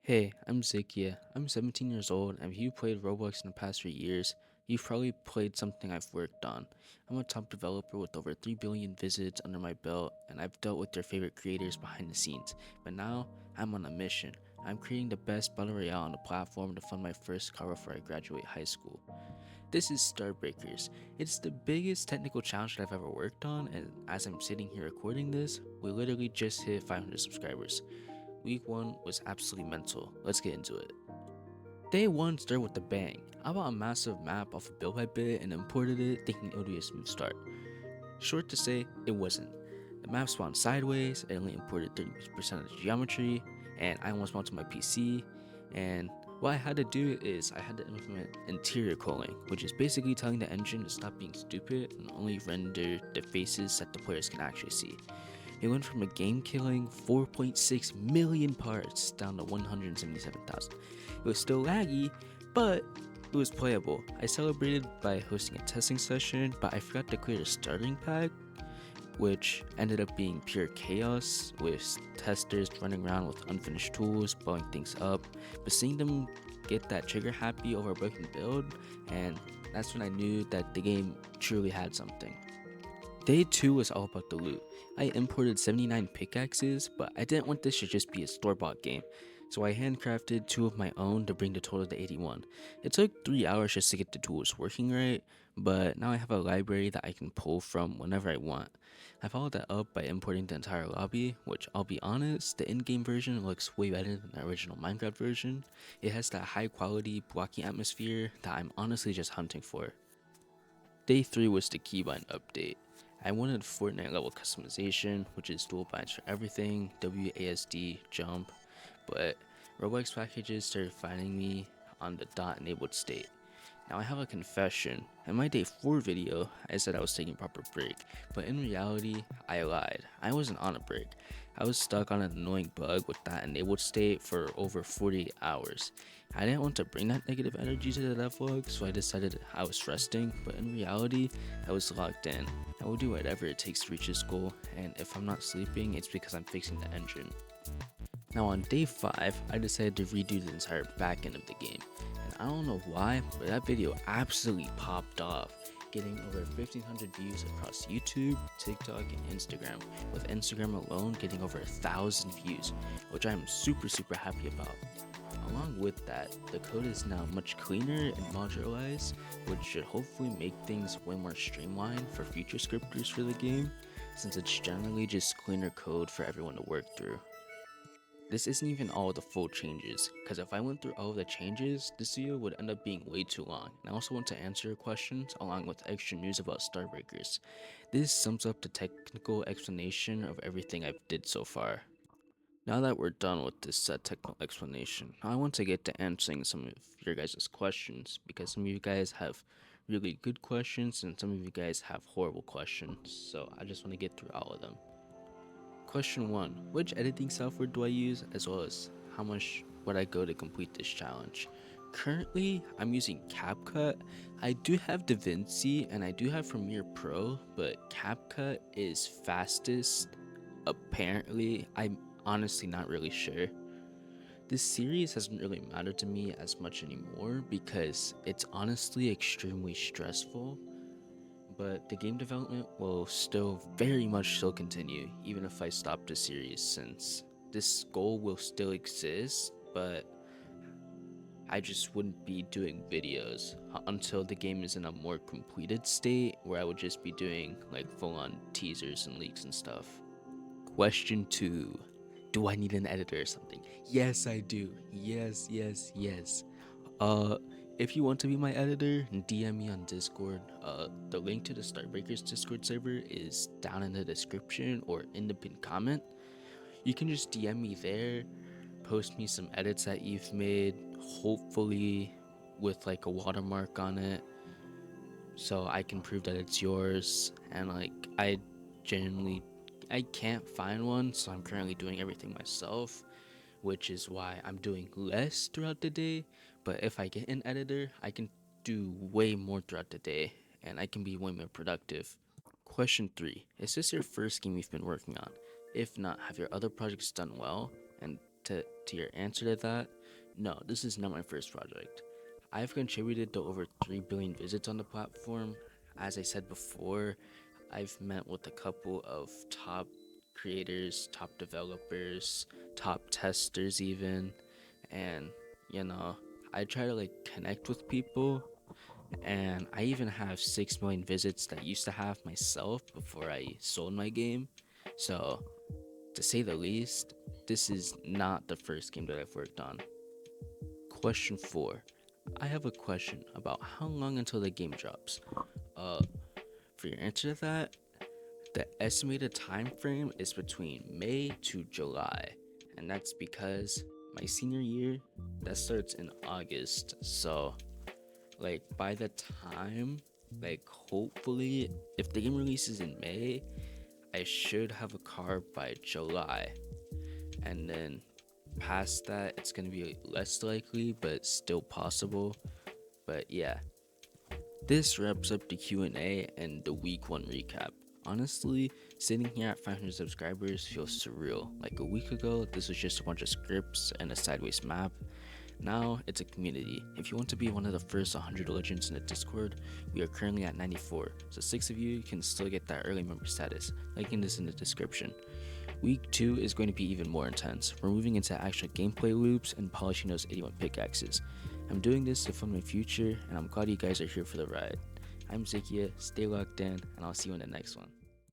Hey, I'm Zakia. I'm 17 years old, and if you played Roblox in the past 3 years, you've probably played something I've worked on. I'm a top developer with over 3 billion visits under my belt, and I've dealt with your favorite creators behind the scenes. But now, I'm on a mission. I'm creating the best battle royale on the platform to fund my first car before I graduate high school. This is Starbreakers. It's the biggest technical challenge that I've ever worked on, and as I'm sitting here recording this, we literally just hit 500 subscribers. Week 1 was absolutely mental. Let's get into it. Day 1 started with a bang. I bought a massive map off of Build by Bit and imported it thinking it would be a smooth start. Short to say, it wasn't. The map spawned sideways, it only imported 30% of the geometry, and I almost mounted my PC, and what I had to do is I had to implement interior culling, which is basically telling the engine to stop being stupid and only render the faces that the players can actually see. It went from a game killing 4.6 million parts down to 177,000. It was still laggy, but it was playable. I celebrated by hosting a testing session, but I forgot to clear the starting pack, which ended up being pure chaos with testers running around with unfinished tools, blowing things up. But seeing them get that trigger happy over a broken build, and that's when I knew that the game truly had something. Day 2 was all about the loot. I imported 79 pickaxes, but I didn't want this to just be a store-bought game, so I handcrafted 2 of my own to bring the total to 81. It took 3 hours just to get the tools working right, but now I have a library that I can pull from whenever I want. I followed that up by importing the entire lobby, which I'll be honest, the in-game version looks way better than the original Minecraft version. It has that high quality blocky atmosphere that I'm honestly just hunting for. Day 3 was the keybind update. I wanted Fortnite level customization, which is dual binds for everything, WASD, jump, but Roblox packages started finding me on the dot enabled state. Now I have a confession. In my day 4 video, I said I was taking a proper break, but in reality, I lied. I wasn't on a break. I was stuck on an annoying bug with that enabled state for over 48 hours. I didn't want to bring that negative energy to the devlog, so I decided I was resting, but in reality, I was locked in. I will do whatever it takes to reach this goal, and if I'm not sleeping, it's because I'm fixing the engine. Now on day 5, I decided to redo the entire back end of the game. And I don't know why, but that video absolutely popped off, getting over 1,500 views across YouTube, TikTok, and Instagram, with Instagram alone getting over 1,000 views, which I'm super happy about. Along with that, the code is now much cleaner and modularized, which should hopefully make things way more streamlined for future scripters for the game, since it's generally just cleaner code for everyone to work through. This isn't even all the full changes, because if I went through all of the changes, this video would end up being way too long, and I also want to answer your questions along with extra news about Starbreakers. This sums up the technical explanation of everything I've did so far. Now that we're done with this technical explanation, I want to get to answering some of your guys' questions, because some of you guys have really good questions and some of you guys have horrible questions, so I just want to get through all of them. Question 1. Which editing software do I use, as well as how much would I go to complete this challenge? Currently, I'm using CapCut. I do have DaVinci and I do have Premiere Pro, but CapCut is fastest. Apparently, I'm honestly not really sure. This series hasn't really mattered to me as much anymore because it's honestly extremely stressful, but the game development will still very much still continue even if I stop the series, since this goal will still exist, but I just wouldn't be doing videos until the game is in a more completed state where I would just be doing like full-on teasers and leaks and stuff. Question 2. Do I need an editor or something? Yes, I do. Yes. Uh, if you want to be my editor, DM me on Discord. The link to the Starbreakers Discord server is down in the description or in the pinned comment. You can just DM me there, post me some edits that you've made, hopefully with like a watermark on it, so I can prove that it's yours. And like, I can't find one, so I'm currently doing everything myself, which is why I'm doing less throughout the day. But if I get an editor, I can do way more throughout the day and I can be way more productive. Question 3. Is this your first game you've been working on? If not, have your other projects done well? And to your answer to that, No, this is not my first project. I've contributed to over 3 billion visits on the platform. As I said before, I've met with a couple of top creators, top developers, top testers, even. And, you know, I try to like connect with people. And I even have 6 million visits that I used to have myself before I sold my game. So, to say the least, this is not the first game that I've worked on. Question 4. I have a question about how long until the game drops. Uh, for your answer to that, the estimated time frame is between May to July, and that's because my senior year that starts in August. So, like by the time, like hopefully, if the game releases in May, I should have a car by July, and then past that, it's gonna be less likely, but still possible. But yeah, this wraps up the Q&A and the week 1 recap. Honestly, sitting here at 500 subscribers feels surreal. Like a week ago, this was just a bunch of scripts and a sideways map. Now, it's a community. If you want to be one of the first 100 legends in the Discord, we are currently at 94, so 6 of you can still get that early member status. Linking this in the description. Week 2 is going to be even more intense. We're moving into actual gameplay loops and polishing those 81 pickaxes. I'm doing this to fund my future, and I'm glad you guys are here for the ride. I'm Zakia, stay locked in, and I'll see you in the next one.